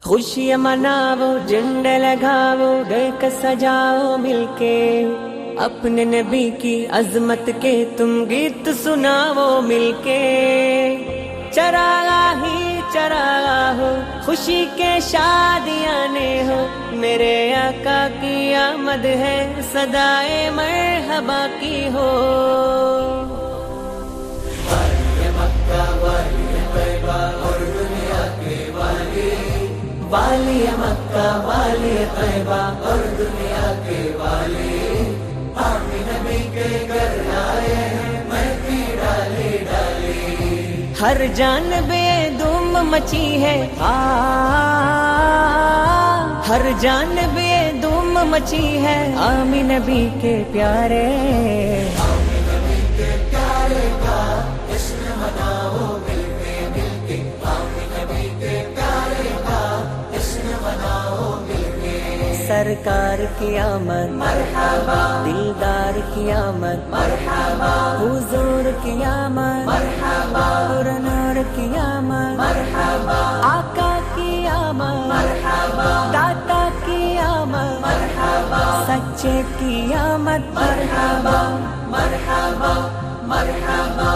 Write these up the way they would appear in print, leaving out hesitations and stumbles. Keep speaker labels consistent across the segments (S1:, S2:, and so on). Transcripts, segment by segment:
S1: खुशियाँ मनाओ, झंडे लगाओ, घर का सजाओ मिलके, अपने नबी की अजमत के तुम गीत सुनाओ मिलके। चरागा ही चरागा हो, खुशी के शादियाँ ने हो, मेरे आका की आमद है, सदाए मरहबा की हो। वाली मक्का वाली तैबा और दुनिया के वाली, हम नबी के घर आए हैं, महकी डाली डाली। हर जानबे धूम मची है, हर जानबे धूम मची है, आमीन नबी के प्यारे, आमीन नबी के प्यारे का जश्न मनाओ मिलके मिलके, आमीन नबी के प्यारे का जश्न मनाओ मिलके। सरकार की आमद मरहबा, दिलदार की आमद मरहबा, हुजूर की आमद मरहबा, नूर की आमद मरहबा, आका की आमद मरहबा, दाता की आमद मरहबा, सच्चे की आमद मरहबा मरहबा मरहबा।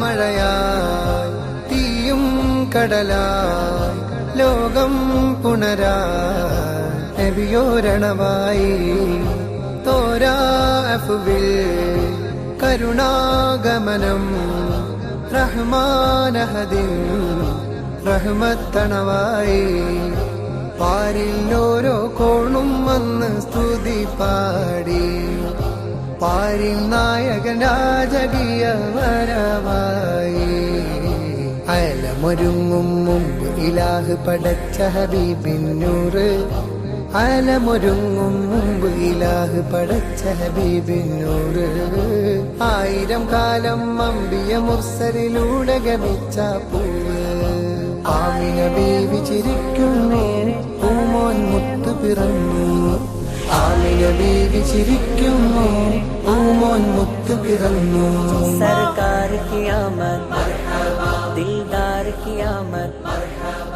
S2: തീരാമഴയായി തീയും കടലായി ലോകം പുണരായി നബിയോരണമായി തോരാ അഫ്വിൽ കരുണാഗമനം റഹ്മാനഹദിൻ റഹ്മത്തണവായി പാരിൽ ഓരോ കോണും വന്ന് സ്തുതി പാടി പാരിൻ നായകൻ രാജകീയ വരവായി അലമൊരുങ്ങും മുമ്പ് ഇലാഹ് പടച്ച ഹബീബിൻ നൂറ് അലമൊരുങ്ങും മുമ്പ് ഇലാഹ് പടച്ച ഹബീബിൻ നൂറ് ആയിരം കാലം അമ്പിയ മുർസലിലൂടെ ഗമിച്ച പൂവ് ആമിന ബീവി ചിരിക്കുന്നു പൂമോൻ മുത്തു പിറന്നു ആമിന ബീവി ചിരിക്കുന്നു പൂമോൻ മുത്തു പിറന്നു
S1: सरकार की आमद मरहबा, दिलदार की आमद मरहबा।